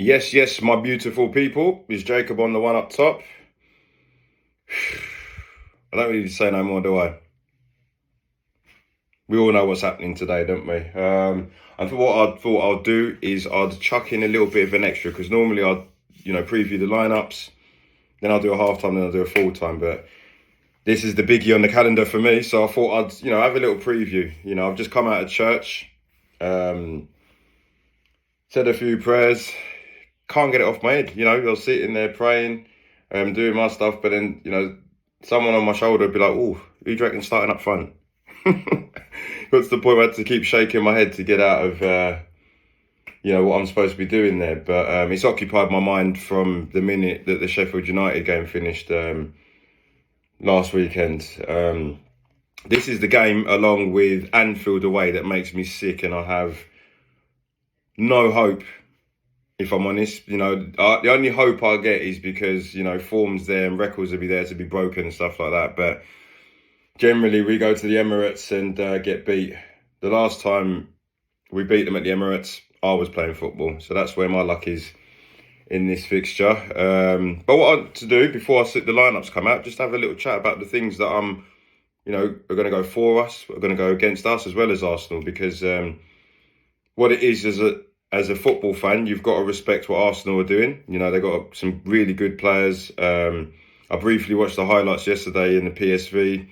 Yes, yes, my beautiful people. Is Jacob on the one up top? I don't really say no more, do I? We all know what's happening today, don't we? And what I thought I'd do is I'd chuck in a little bit of an extra because normally I'd, preview the lineups, then I'll do a half time, then I'll do a full time. But this is the biggie on the calendar for me, so I thought I'd, have a little preview. I've just come out of church, said a few prayers. Can't get it off my head. I was sitting there praying, doing my stuff, but then, someone on my shoulder would be like, "Oh, who do you reckon starting up front?" Got to the point where I had to keep shaking my head to get out of, what I'm supposed to be doing there. But it's occupied my mind from the minute that the Sheffield United game finished last weekend. This is the game, along with Anfield away, that makes me sick, and I have no hope. If I'm honest, the only hope I get is because, form's there and records will be there to be broken and stuff like that. But generally, we go to the Emirates and get beat. The last time we beat them at the Emirates, I was playing football. So that's where my luck is in this fixture. But what I want to do before the lineups come out, just have a little chat about the things that are going to go for us, are going to go against us, as well as Arsenal. Because what it is as a football fan, you've got to respect what Arsenal are doing. They've got some really good players. I briefly watched the highlights yesterday in the PSV,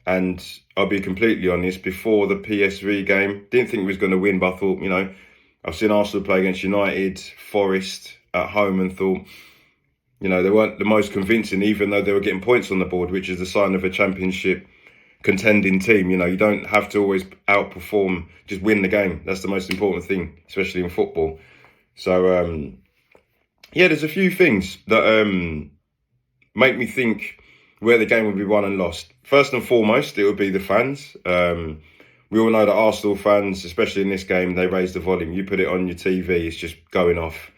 and I'll be completely honest, before the PSV game, didn't think we was going to win, but I thought, I've seen Arsenal play against United, Forest at home, and thought, they weren't the most convincing, even though they were getting points on the board, which is a sign of a championship contending team. You don't have to always outperform, just win the game. That's the most important thing, especially in football. So there's a few things that make me think where the game will be won and lost. First and foremost, it would be the fans. We all know that Arsenal fans, especially in this game, they raise the volume. You put it on your TV, it's just going off.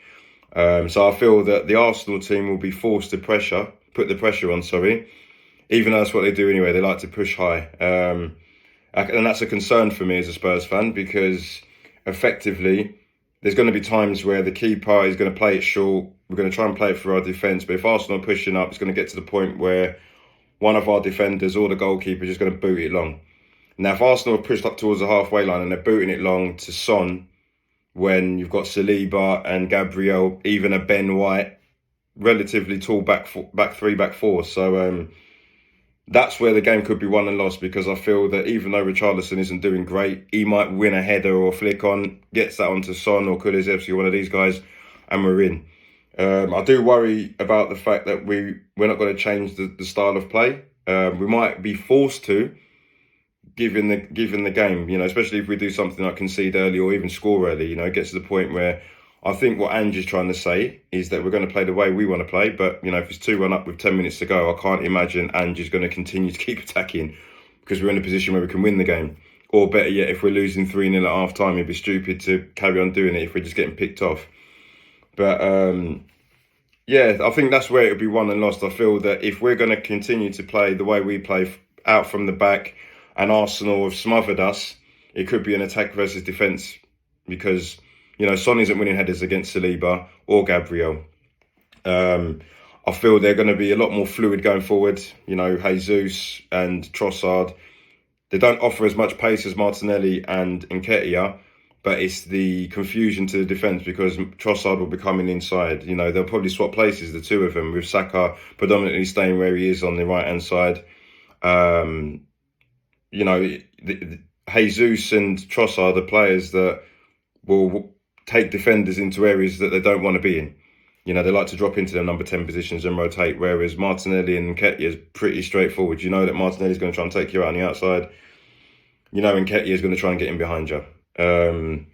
So I feel that the Arsenal team will be forced to put the pressure on, even though that's what they do anyway. They like to push high. And that's a concern for me as a Spurs fan, because effectively there's going to be times where the keeper is going to play it short. We're going to try and play it for our defence. But if Arsenal are pushing up, it's going to get to the point where one of our defenders or the goalkeeper is just going to boot it long. Now, if Arsenal have pushed up towards the halfway line and they're booting it long to Son, when you've got Saliba and Gabriel, even a Ben White, relatively tall back three, back four. So that's where the game could be won and lost, because I feel that even though Richarlison isn't doing great, he might win a header or flick on, gets that onto Son or Kulusevski, one of these guys, and we're in. I do worry about the fact that we're not going to change the style of play. We might be forced to, given the game, especially if we do something like concede early or even score early. It gets to the point where I think what Ange is trying to say is that we're going to play the way we want to play. But, if it's 2-1 up with 10 minutes to go, I can't imagine Ange is going to continue to keep attacking, because we're in a position where we can win the game. Or better yet, if we're losing 3-0 at half time, it'd be stupid to carry on doing it if we're just getting picked off. But, I think that's where it'll be won and lost. I feel that if we're going to continue to play the way we play out from the back, and Arsenal have smothered us, it could be an attack versus defence, because Son isn't winning headers against Saliba or Gabriel. I feel they're going to be a lot more fluid going forward. Jesus and Trossard, they don't offer as much pace as Martinelli and Nketiah, but it's the confusion to the defence, because Trossard will be coming inside. They'll probably swap places, the two of them, with Saka predominantly staying where he is on the right-hand side. Jesus and Trossard are players that will take defenders into areas that they don't want to be in. They like to drop into their number 10 positions and rotate, whereas Martinelli and Nketiah is pretty straightforward. That Martinelli is going to try and take you out on the outside. Nketiah is going to try and get in behind you. So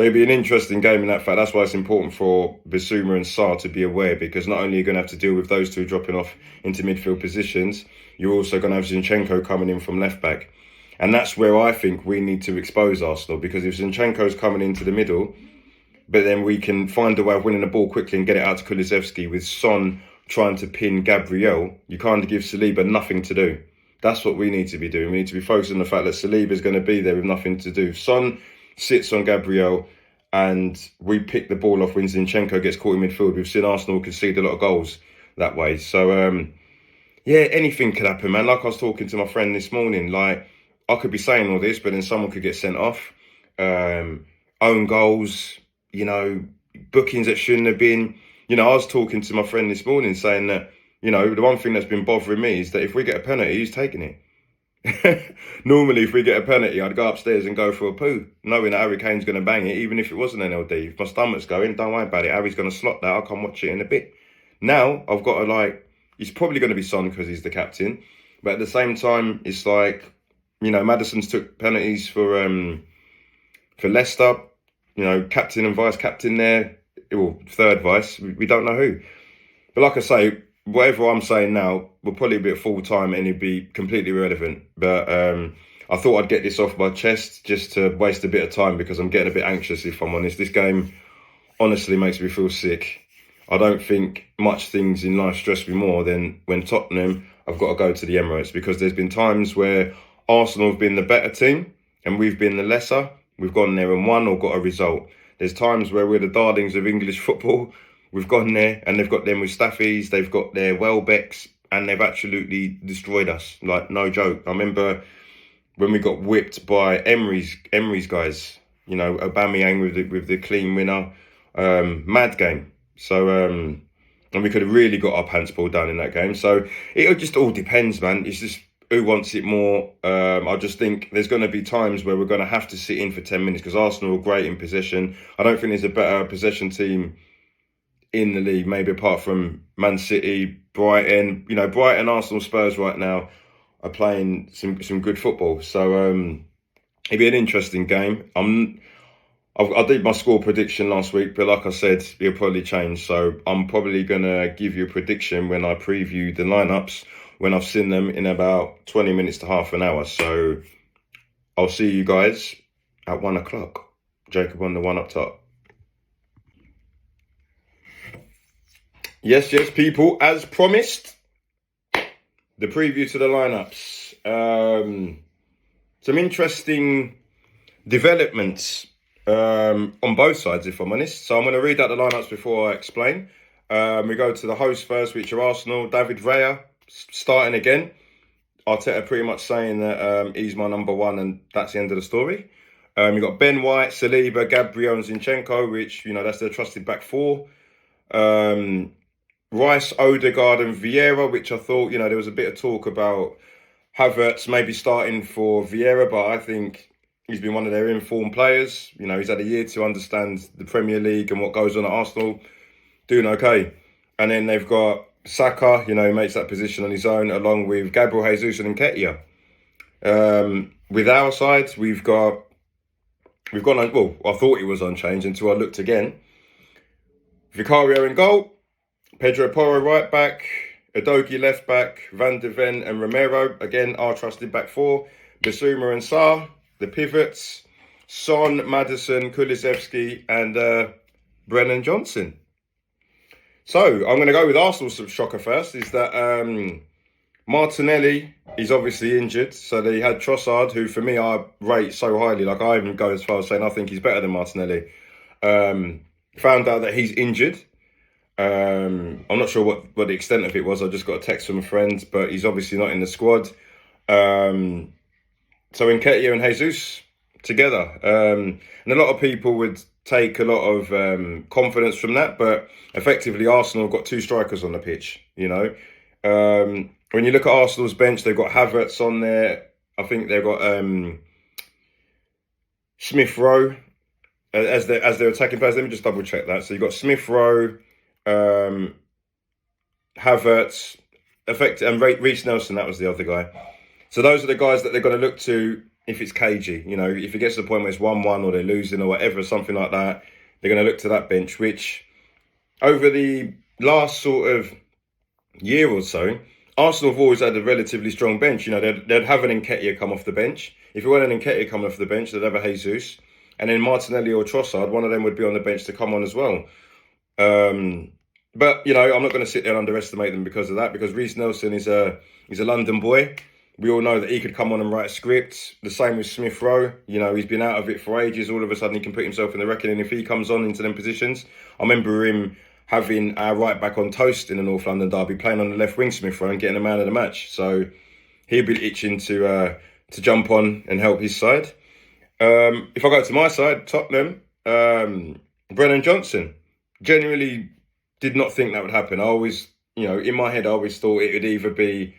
it'll be an interesting game in that fact. That's why it's important for Bissouma and Sarr to be aware, because not only are you going to have to deal with those two dropping off into midfield positions, you're also going to have Zinchenko coming in from left back. And that's where I think we need to expose Arsenal, because if Zinchenko's coming into the middle, but then we can find a way of winning the ball quickly and get it out to Kulusevski, with Son trying to pin Gabriel, you can't give Saliba nothing to do. That's what we need to be doing. We need to be focused on the fact that Saliba is going to be there with nothing to do. Son sits on Gabriel and we pick the ball off when Zinchenko gets caught in midfield. We've seen Arsenal concede a lot of goals that way. So, yeah, anything could happen, man. Like I was talking to my friend this morning, like, I could be saying all this, but then someone could get sent off. Own goals, bookings that shouldn't have been. I was talking to my friend this morning saying that, the one thing that's been bothering me is that if we get a penalty, who's taking it? Normally, if we get a penalty, I'd go upstairs and go for a poo, knowing that Harry Kane's going to bang it, even if it was an NLD. If my stomach's going, don't worry about it. Harry's going to slot that. I'll come watch it in a bit. Now, I've got to, he's probably going to be Son because he's the captain. But at the same time, it's like, Maddison's took penalties for Leicester. Captain and vice captain there. Well, third vice. We don't know who. But like I say, whatever I'm saying now will probably be at full time and it'd be completely irrelevant. But I thought I'd get this off my chest just to waste a bit of time because I'm getting a bit anxious, if I'm honest. This game honestly makes me feel sick. I don't think much things in life stress me more than when Tottenham have got to go to the Emirates, because there's been times where Arsenal have been the better team and we've been the lesser. We've gone there and won or got a result. There's times where we're the darlings of English football. We've gone there and they've got them with Staffies, they've got their Welbecks, and they've absolutely destroyed us. Like, no joke. I remember when we got whipped by Emery's guys, Aubameyang with the clean winner. Mad game. So, and we could have really got our pants pulled down in that game. So it just all depends, man. It's just who wants it more. I just think there's going to be times where we're going to have to sit in for 10 minutes because Arsenal are great in possession. I don't think there's a better possession team in the league, maybe apart from Man City, Brighton. Brighton, Arsenal, Spurs right now are playing some good football. So it'd be an interesting game. I did my score prediction last week, but like I said, it'll probably change. So I'm probably going to give you a prediction when I preview the lineups, when I've seen them in about 20 minutes to half an hour. So I'll see you guys at 1 o'clock. Jacob on the one up top. Yes, people, as promised, the preview to the lineups. Some interesting developments on both sides, if I'm honest. So I'm going to read out the lineups before I explain. We go to the hosts first, which are Arsenal. David Raya starting again. Arteta pretty much saying that he's my number one and that's the end of the story. You've got Ben White, Saliba, Gabriel and Zinchenko, which, that's their trusted back four. Rice, Odegaard and Vieira, which I thought, there was a bit of talk about Havertz maybe starting for Vieira, but I think he's been one of their informed players. He's had a year to understand the Premier League and what goes on at Arsenal. Doing okay. And then they've got Saka, he makes that position on his own, along with Gabriel Jesus and Nketiah. With our side, we've gone on, well, I thought it was unchanged until I looked again. Vicario in goal, Pedro Porro right back, Udogie left back, Van de Ven and Romero, again, our trusted back four, Bissouma and Sarr, the pivots, Son, Maddison, Kulusevski and Brennan Johnson. So, I'm going to go with Arsenal's shocker first, is that Martinelli is obviously injured. So they had Trossard, who for me I rate so highly. Like, I even go as far as saying I think he's better than Martinelli. Found out that he's injured. I'm not sure what the extent of it was. I just got a text from a friend, but he's obviously not in the squad. So Nketiah and Jesus together. And a lot of people would take a lot of confidence from that, but effectively Arsenal have got two strikers on the pitch, When you look at Arsenal's bench, they've got Havertz on there. I think they've got Smith Rowe as their attacking players. Let me just double check that. So you've got Smith Rowe, Havertz, and Reece Nelson, that was the other guy. So those are the guys that they're going to look to if it's cagey. If it gets to the point where it's 1-1 or they're losing or whatever, something like that, they're going to look to that bench, which over the last sort of year or so, Arsenal have always had a relatively strong bench. They'd have an Nketiah come off the bench. If it weren't an Nketiah coming off the bench, they'd have a Jesus. And then Martinelli or Trossard, one of them would be on the bench to come on as well. But, I'm not going to sit there and underestimate them because of that, because Reece Nelson is a London boy. We all know that he could come on and write scripts. The same with Smith Rowe. You know, he's been out of it for ages. All of a sudden, he can put himself in the reckoning if he comes on into them positions. I remember him having our right back on toast in the North London derby, playing on the left wing, Smith Rowe, and getting a man of the match. So he'll be itching to jump on and help his side. If I go to my side, Tottenham, Brennan Johnson. Genuinely did not think that would happen. I always, you know, in my head, I always thought it would either be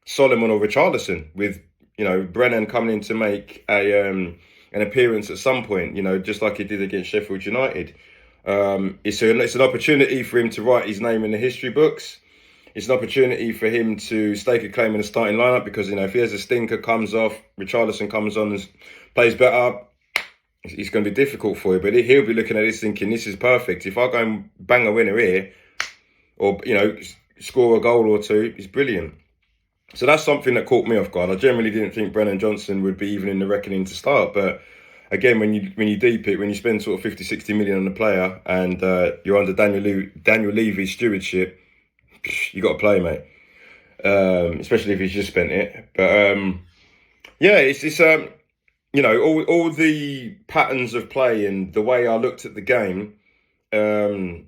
Solomon or Richarlison, with, you know, Brennan coming in to make an appearance at some point, you know, just like he did against Sheffield United. It's an opportunity for him to write his name in the history books. It's an opportunity for him to stake a claim in the starting lineup because, you know, if he has a stinker, comes off, Richarlison comes on and plays better, it's going to be difficult for you. But he'll be looking at this thinking, this is perfect. If I go and bang a winner here, or, you know, score a goal or two, it's brilliant. So that's something that caught me off guard. I generally didn't think Brennan Johnson would be even in the reckoning to start. But again, when you deep it, when you spend sort of 50, 60 million on a player and you're under Daniel Levy's stewardship, you got to play, mate. Especially if he's just spent it. But yeah, it's you know, all the patterns of play and the way I looked at the game. I'm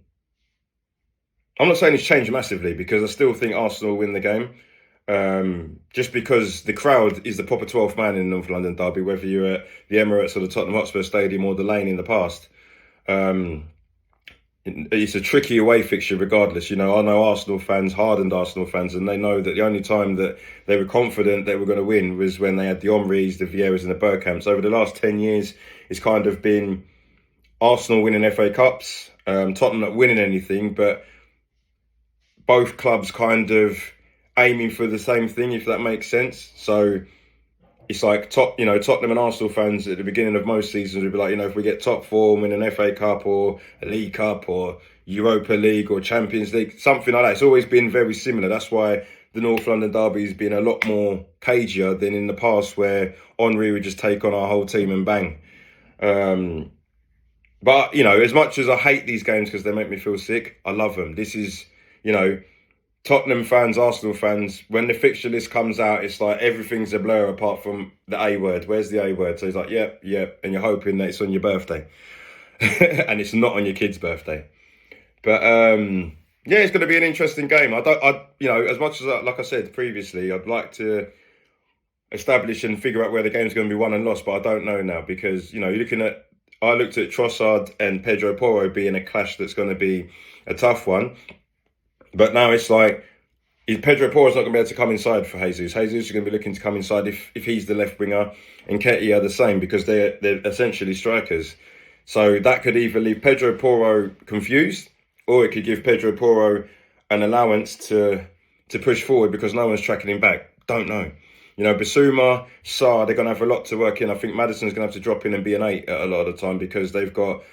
not saying it's changed massively because I still think Arsenal win the game. Just because the crowd is the proper 12th man in the North London derby, whether you're at the Emirates or the Tottenham Hotspur Stadium or the Lane in the past. It's a tricky away fixture regardless. You know, I know Arsenal fans, hardened Arsenal fans, and they know that the only time that they were confident they were going to win was when they had the Omris, the Vieiras and the Bergkamps. Over the last 10 years, it's kind of been Arsenal winning FA Cups, Tottenham not winning anything, but both clubs kind of aiming for the same thing, if that makes sense. So it's like Tottenham and Arsenal fans at the beginning of most seasons would be like, you know, if we get top four, win an FA Cup or a League Cup or Europa League or Champions League, something like that. It's always been very similar. That's why the North London derby has been a lot more cagier than in the past, where Henry would just take on our whole team and bang. But, you know, as much as I hate these games because they make me feel sick, I love them. This is, you know, Tottenham fans, Arsenal fans, when the fixture list comes out, it's like everything's a blur apart from the A word. Where's the A word? So he's like, yep. And you're hoping that it's on your birthday. And it's not on your kid's birthday. But yeah, it's going to be an interesting game. You know, as much as, like I said previously, I'd like to establish and figure out where the game's going to be won and lost, but I don't know now because, you know, I looked at Trossard and Pedro Porro being a clash that's going to be a tough one. But now it's like, Pedro Porro's not going to be able to come inside for Jesus. Jesus is going to be looking to come inside if he's the left winger, and Nketiah the same, because they're essentially strikers. So that could either leave Pedro Porro confused, or it could give Pedro Porro an allowance to push forward because no one's tracking him back. Don't know. You know, Basuma, Sarr, they're going to have a lot to work in. I think Maddison's going to have to drop in and be an 8 a lot of the time because they've got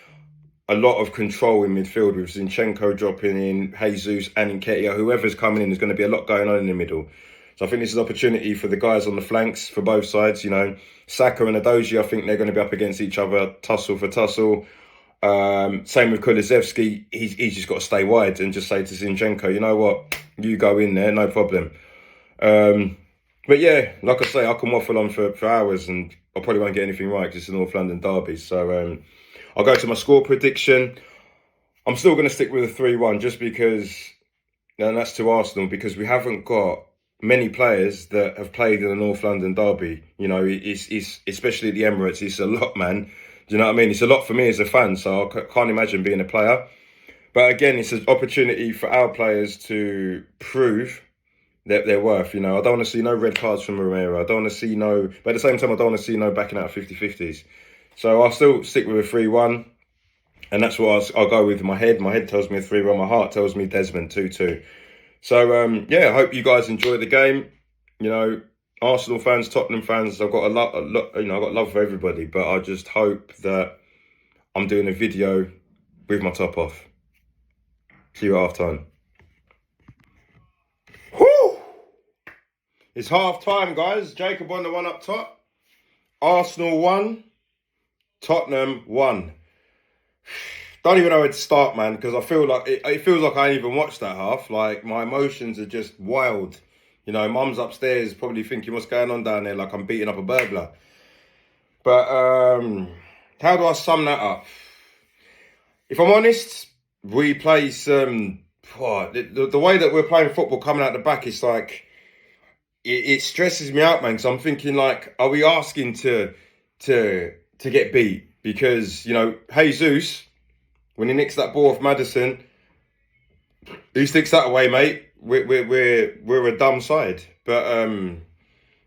a lot of control in midfield with Zinchenko dropping in, Jesus and Nketiah. Whoever's coming in, there's going to be a lot going on in the middle. So I think this is an opportunity for the guys on the flanks for both sides. You know, Saka and Adoji, I think they're going to be up against each other, tussle for tussle. Same with Kulusevski. He's just got to stay wide and just say to Zinchenko, you know what, you go in there, no problem. But yeah, like I say, I can waffle on for hours and I probably won't get anything right because it's the North London derby. So I'll go to my score prediction. I'm still going to stick with a 3-1 just because, and that's to Arsenal, because we haven't got many players that have played in the North London derby. You know, it's especially at the Emirates, it's a lot, man. Do you know what I mean? It's a lot for me as a fan, so I can't imagine being a player. But again, it's an opportunity for our players to prove their worth. You know, I don't want to see no red cards from Romero. I don't want to see but at the same time, I don't want to see no backing out of 50-50s. So I'll still stick with a 3-1. And that's what I'll go with in my head. My head tells me a 3-1. My heart tells me Desmond 2-2. So, yeah, I hope you guys enjoy the game. You know, Arsenal fans, Tottenham fans, I've got a lot, you know, I've got love for everybody. But I just hope that I'm doing a video with my top off. See you at half time. Whew! It's half time, guys. Jacob on the one up top. Arsenal 1. Tottenham 1. Don't even know where to start, man, because I feel like it feels like I ain't even watched that half. Like, my emotions are just wild. You know, mum's upstairs probably thinking what's going on down there, like I'm beating up a burglar. But how do I sum that up? If I'm honest, we play some. The way that we're playing football coming out the back, it's like it stresses me out, man. Because I'm thinking, like, are we asking to get beat? Because you know, Jesus, when he nicks that ball off Maddison, who sticks that away, mate? We're a dumb side. But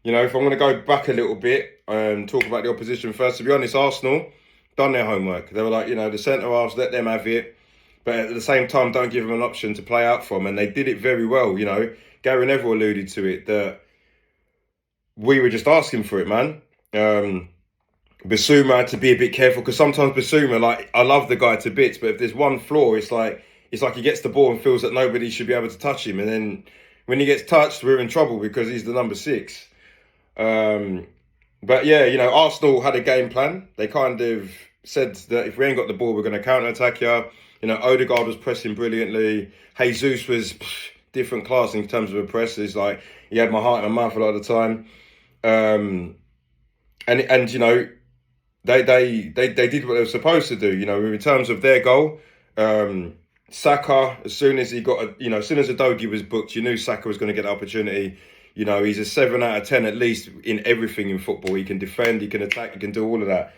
you know, if I'm going to go back a little bit and talk about the opposition first, to be honest, Arsenal done their homework. They were like, you know, the centre halves, let them have it. But at the same time, don't give them an option to play out from. And they did it very well, you know. Gary Neville alluded to it, that we were just asking for it, man. Basuma had to be a bit careful, because sometimes Basuma, like, I love the guy to bits, but if there's one flaw, it's like he gets the ball and feels that nobody should be able to touch him. And then when he gets touched, we're in trouble because he's the number 6. But yeah, you know, Arsenal had a game plan. They kind of said that if we ain't got the ball, we're going to counter-attack you. You know, Odegaard was pressing brilliantly. Jesus was different class in terms of a press. It's like he had my heart in my mouth a lot of the time. And you know, they did what they were supposed to do. You know, in terms of their goal, Saka, as soon as Udogie was booked, you knew Saka was going to get the opportunity. You know, he's a 7 out of 10 at least in everything in football. He can defend, he can attack, he can do all of that.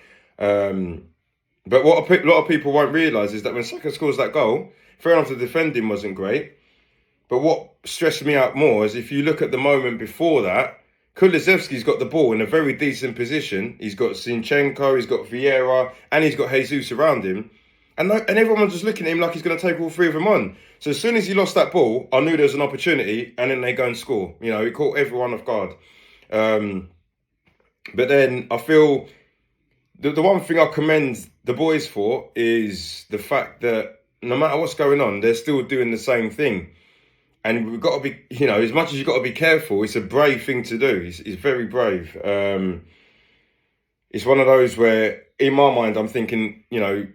But what a lot of people won't realise is that when Saka scores that goal, fair enough, the defending wasn't great. But what stressed me out more is if you look at the moment before that, Kulusevski's got the ball in a very decent position. He's got Zinchenko, he's got Vieira, and he's got Jesus around him. And everyone was just looking at him like he's going to take all 3 of them on. So as soon as he lost that ball, I knew there was an opportunity, and then they go and score. You know, he caught everyone off guard. But then I feel the one thing I commend the boys for is the fact that no matter what's going on, they're still doing the same thing. And we've got to be, you know, as much as you've got to be careful, it's a brave thing to do. It's very brave. It's one of those where, in my mind, I'm thinking, you know,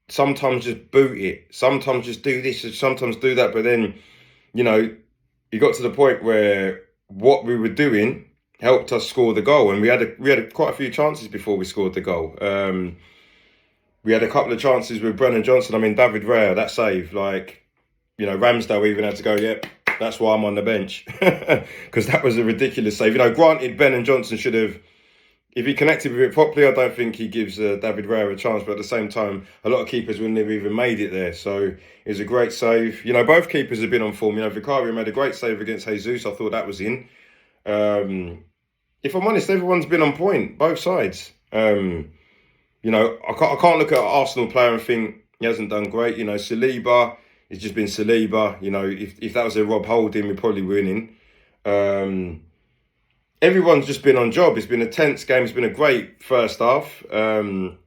sometimes just boot it. Sometimes just do this, sometimes do that. But then, you know, you got to the point where what we were doing helped us score the goal. And we had quite a few chances before we scored the goal. We had a couple of chances with Brennan Johnson. I mean, David Raya, that save, like, you know, Ramsdale even had to go, yep, that's why I'm on the bench. Because that was a ridiculous save. You know, granted, Ben and Johnson should have, if he connected with it properly, I don't think he gives David Raya a chance. But at the same time, a lot of keepers wouldn't have even made it there. So it was a great save. You know, both keepers have been on form. You know, Vicario made a great save against Jesus. I thought that was in. If I'm honest, everyone's been on point, both sides. You know, I can't look at an Arsenal player and think he hasn't done great. You know, Saliba, it's just been Saliba. You know, if that was a Rob Holding, we're probably winning. Everyone's just been on job. It's been a tense game. It's been a great first half. And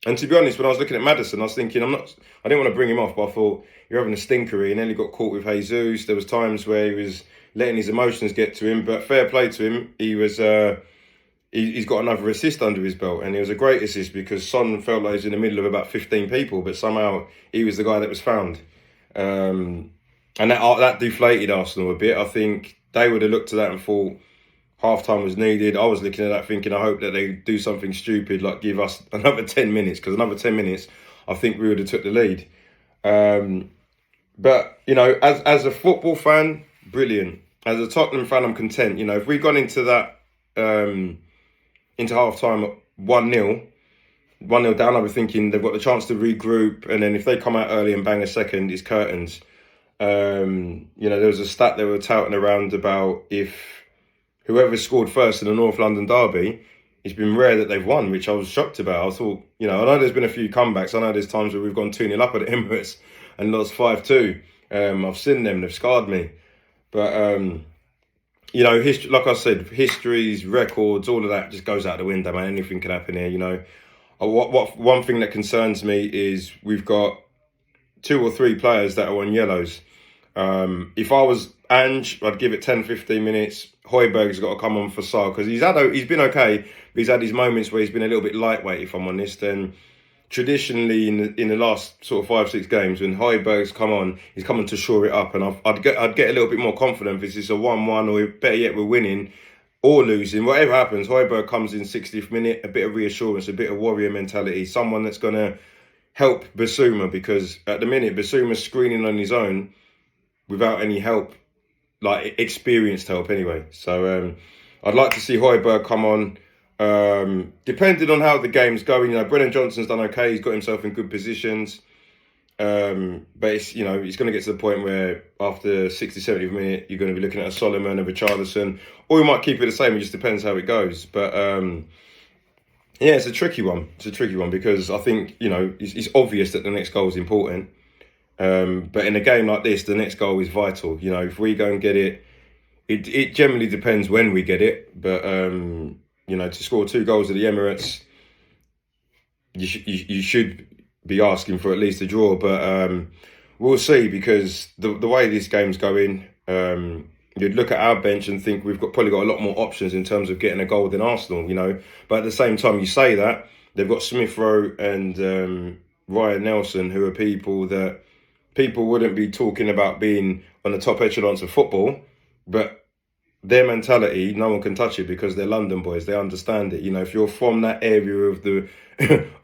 to be honest, when I was looking at Maddison, I was thinking, I didn't want to bring him off, but I thought, you're having a stinkery. And then he got caught with Jesus. There was times where he was letting his emotions get to him, but fair play to him. He was, he's got another assist under his belt, and it was a great assist because Son felt like he was in the middle of about 15 people, but somehow he was the guy that was found. And that deflated Arsenal a bit. I think they would have looked at that and thought half-time was needed. I was looking at that thinking, I hope that they do something stupid, like give us another 10 minutes, because another 10 minutes, I think we would have took the lead. But, you know, as a football fan, brilliant. As a Tottenham fan, I'm content. You know, if we'd gone into that, into half-time 1-0 down, I was thinking they've got the chance to regroup, and then if they come out early and bang a second, it's curtains. You know, there was a stat they were touting around about if whoever scored first in the North London derby, it's been rare that they've won, which I was shocked about. I thought, you know, I know there's been a few comebacks. I know there's times where we've gone 2-0 up at the Emirates and lost 5-2. I've seen them, they've scarred me. But, you know, history, like I said, histories, records, all of that just goes out the window, man. Anything can happen here, you know. One thing that concerns me is we've got 2 or 3 players that are on yellows. If I was Ange, I'd give it 10, 15 minutes. Højbjerg's got to come on for Sarr because he's been okay, but he's had his moments where he's been a little bit lightweight, if I'm honest. And traditionally in the last sort of 5-6 games, when Højbjerg's come on, he's coming to shore it up, and I'd get a little bit more confident if it's a 1-1, or better yet, we're winning or losing. Whatever happens, Højbjerg comes in 60th minute, a bit of reassurance, a bit of warrior mentality, someone that's going to help Bissouma, because at the minute Bissouma's screening on his own without any help, like experienced help anyway. So I'd like to see Højbjerg come on. Depending on how the game's going, Brennan Johnson's done okay. He's got himself in good positions. But it's, he's going to get to the point where after 60, 70th minute, you're going to be looking at a Solomon, a Richarlison, or we might keep it the same. It just depends how it goes. But yeah, it's a tricky one. It's a tricky one because I think, it's obvious that the next goal is important. But in a game like this, the next goal is vital. If we go and get it, it generally depends when we get it. But, to score 2 goals at the Emirates, you should be asking for at least a draw. But we'll see, because the way this game's going, you'd look at our bench and think we've probably got a lot more options in terms of getting a goal than Arsenal, But at the same time, you say that, they've got Smith Rowe and Ryan Nelson, who are people that people wouldn't be talking about being on the top echelons of football, but their mentality, no one can touch it because they're London boys. They understand it. If you're from that area of the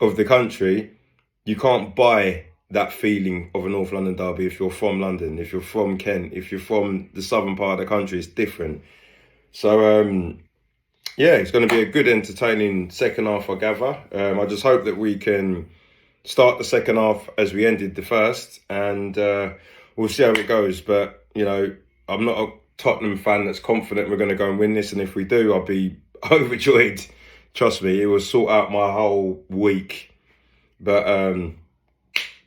of the country, you can't buy that feeling of a North London derby if you're from London, if you're from Kent, if you're from the southern part of the country. It's different. So, yeah, it's going to be a good, entertaining second half, I gather. I just hope that we can start the second half as we ended the first, and we'll see how it goes. But, I'm not a Tottenham fan that's confident we're going to go and win this, and if we do, I'll be overjoyed. Trust me, it will sort out my whole week. But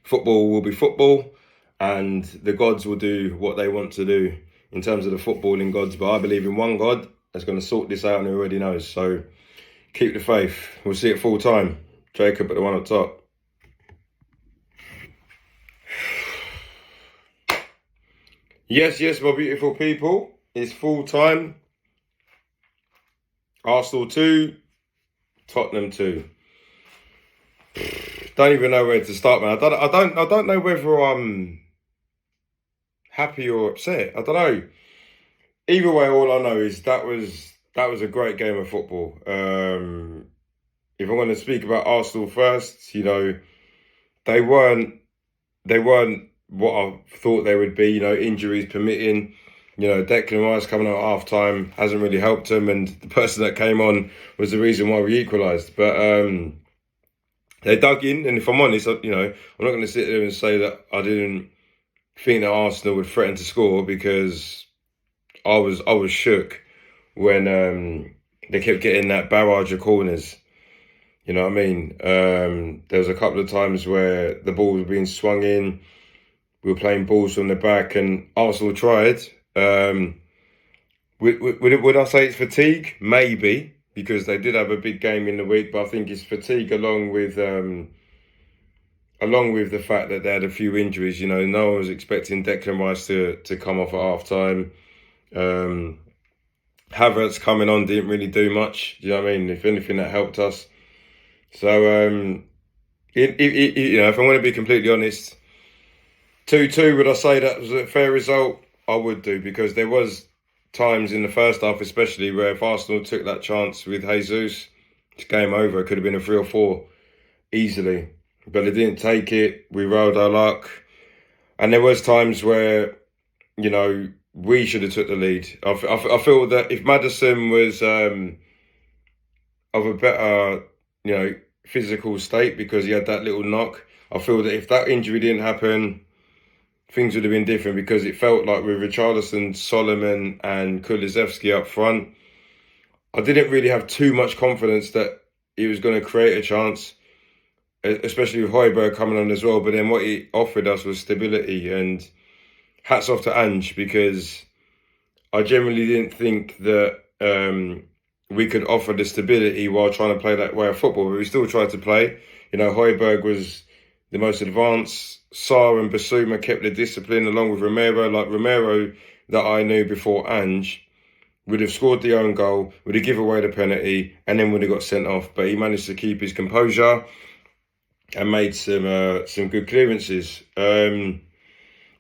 football will be football, and the gods will do what they want to do in terms of the footballing gods. But I believe in one God that's going to sort this out, and who already knows. So keep the faith. We'll see it full time. Jacob at the one up top. Yes, my beautiful people. It's full time. Arsenal 2, Tottenham 2. Don't even know where to start, man. I don't know whether I'm happy or upset. I don't know. Either way, all I know is that was a great game of football. If I want to speak about Arsenal first, they weren't what I thought they would be. Injuries permitting. Declan Rice coming out at half time hasn't really helped them, and the person that came on was the reason why we equalised. But they dug in, and if I'm honest, I'm not going to sit there and say that I didn't think that Arsenal would threaten to score, because I was shook when they kept getting that barrage of corners. You know what I mean? There was a couple of times where the ball was being swung in. We were playing balls from the back, and Arsenal tried. Would I say it's fatigue? Maybe, because they did have a big game in the week, but I think it's fatigue along with the fact that they had a few injuries. No one was expecting Declan Rice to come off at half time. Havertz coming on didn't really do much. Do you know what I mean? If anything, that helped us. So if I want to be completely honest, 2-2, would I say that was a fair result? I would do, because there was times in the first half especially where if Arsenal took that chance with Jesus, it's game over. It could have been a 3 or 4 easily, but they didn't take it. We rode our luck, and there was times where we should have took the lead. I feel that if Maddison was of a better physical state, because he had that little knock, I feel that if that injury didn't happen, things would have been different, because it felt like with Richarlison, Solomon and Kulusevski up front, I didn't really have too much confidence that he was going to create a chance, especially with Højbjerg coming on as well. But then what he offered us was stability, and hats off to Ange, because I generally didn't think that we could offer the stability while trying to play that way of football, but we still tried to play. Højbjerg was the most advanced. Sarr and Bissouma kept the discipline, along with Romero. Like Romero, that I knew before Ange, would have scored the own goal, would have given away the penalty, and then would have got sent off. But he managed to keep his composure. and made some good clearances. It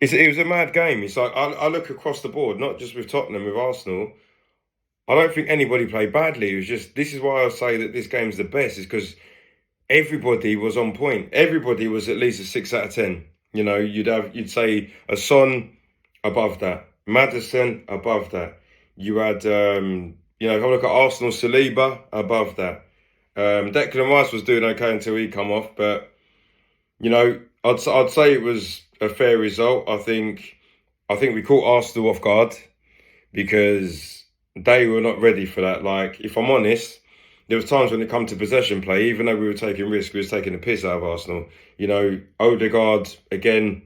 was a mad game. It's like I look across the board, not just with Tottenham, with Arsenal. I don't think anybody played badly. It was just, this is why I say that this game's the best, is because everybody was on point. Everybody was at least a 6 out of 10. You know, you'd say a Son above that, Maddison above that. You had if I look at Arsenal, Saliba above that. Declan Rice was doing okay until he come off, but I'd say it was a fair result. I think we caught Arsenal off guard because they were not ready for that. Like, if I'm honest, there was times when it come to possession play, even though we were taking risks, we was taking the piss out of Arsenal. Odegaard, again,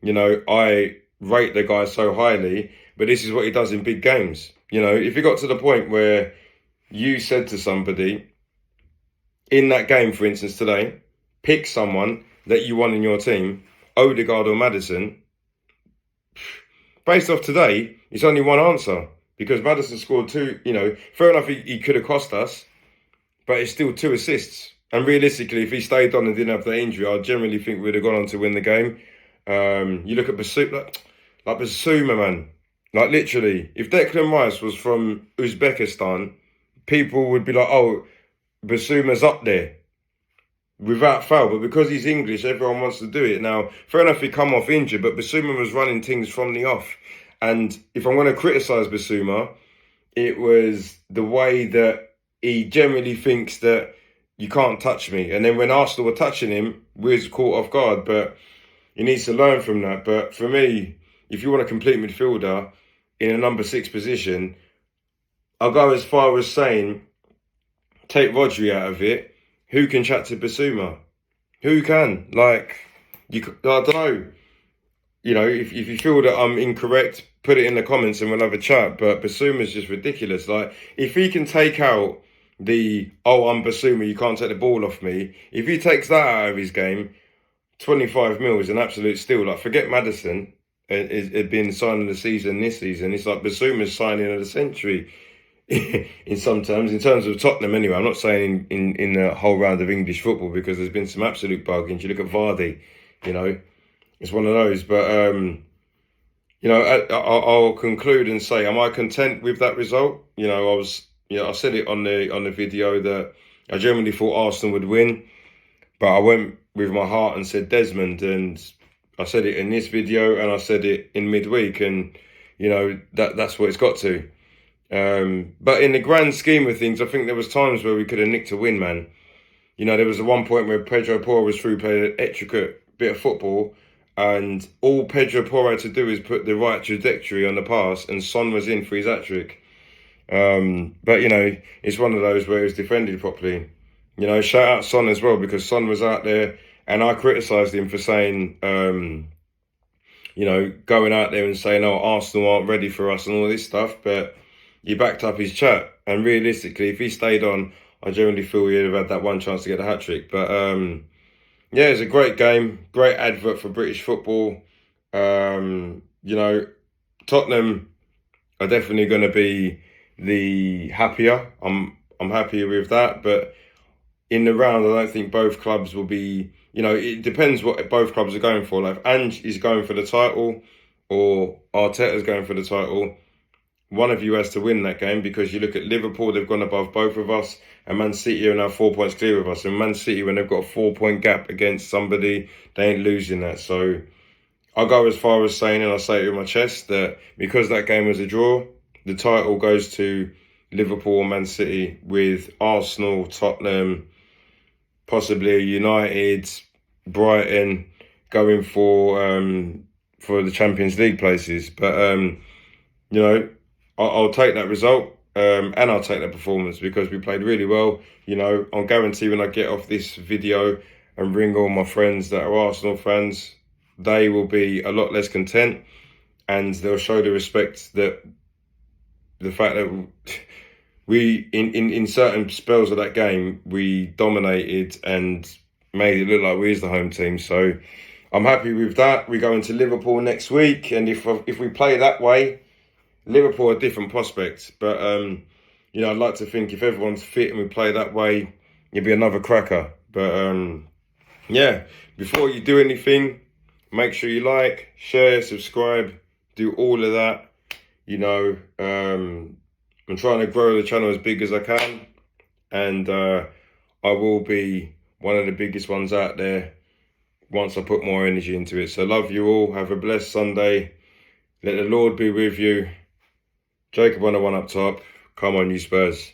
I rate the guy so highly, but this is what he does in big games. If it got to the point where you said to somebody, in that game, for instance, today, pick someone that you want in your team, Odegaard or Maddison, based off today, it's only one answer. Because Maddison scored two, fair enough, he could have cost us, but it's still 2 assists. And realistically, if he stayed on and didn't have that injury, I generally think we'd have gone on to win the game. You look at Basuma, like Basuma, man. Like, literally, if Declan Rice was from Uzbekistan, people would be like, oh, Basuma's up there, without foul. But because he's English, everyone wants to do it. Now, fair enough, he come off injured, but Basuma was running things from the off. And if I'm going to criticise Basuma, it was the way that he generally thinks that you can't touch me. And then when Arsenal were touching him, we was caught off guard. But he needs to learn from that. But for me, if you want a complete midfielder in a number 6 position, I'll go as far as saying, take Rodri out of it. Who can chat to Basuma? Who can? I don't know. If you feel that I'm incorrect, put it in the comments and we'll have a chat. But Basuma's just ridiculous. Like, if he can take out I'm Basuma, you can't take the ball off me. If he takes that out of his game, 25 mil is an absolute steal. Like, forget Maddison. It being the sign of the season this season. It's like Basuma's signing of the century in some terms. In terms of Tottenham, anyway. I'm not saying in the whole round of English football, because there's been some absolute bargains. You look at Vardy, it's one of those. But, I'll conclude and say, am I content with that result? I said it on the video that I generally thought Arsenal would win, but I went with my heart and said Desmond, and I said it in this video and I said it in midweek, and that's what it's got to. But in the grand scheme of things, I think there was times where we could have nicked a win, man. There was one point where Pedro Porro was through, played an intricate bit of football, and all Pedro Porro had to do is put the right trajectory on the pass, and Son was in for his hat-trick. But it's one of those where it was defended properly. Shout out Son as well, because Son was out there, and I criticised him for saying, going out there and saying, oh, Arsenal aren't ready for us and all this stuff, but he backed up his chat. And realistically, if he stayed on, I generally feel he'd have had that one chance to get a hat-trick. But, yeah, it's a great game, great advert for British football. Tottenham are definitely going to be the happier. I'm happier with that, but in the round, I don't think both clubs will be. It depends what both clubs are going for. Like, if Ange is going for the title or Arteta's going for the title, one of you has to win that game, because you look at Liverpool, they've gone above both of us, and Man City are now 4 points clear of us. And Man City, when they've got a 4-point gap against somebody, they ain't losing that. So I'll go as far as saying, and I'll say it with my chest, that because that game was a draw, the title goes to Liverpool or Man City, with Arsenal, Tottenham, possibly United, Brighton going for the Champions League places. But I'll take that result, and I'll take that performance, because we played really well. I'll guarantee when I get off this video and ring all my friends that are Arsenal fans, they will be a lot less content, and they'll show the respect that the fact that we, in certain spells of that game, we dominated and made it look like we was the home team. So I'm happy with that. We go into Liverpool next week, and if we play that way, Liverpool are different prospects. But I'd like to think if everyone's fit and we play that way, it'd be another cracker. But yeah, before you do anything, make sure you like, share, subscribe, do all of that. You know, I'm trying to grow the channel as big as I can, and I will be one of the biggest ones out there once I put more energy into it. So love you all. Have a blessed Sunday. Let the Lord be with you. Jacob on the one up top. Come on, you Spurs.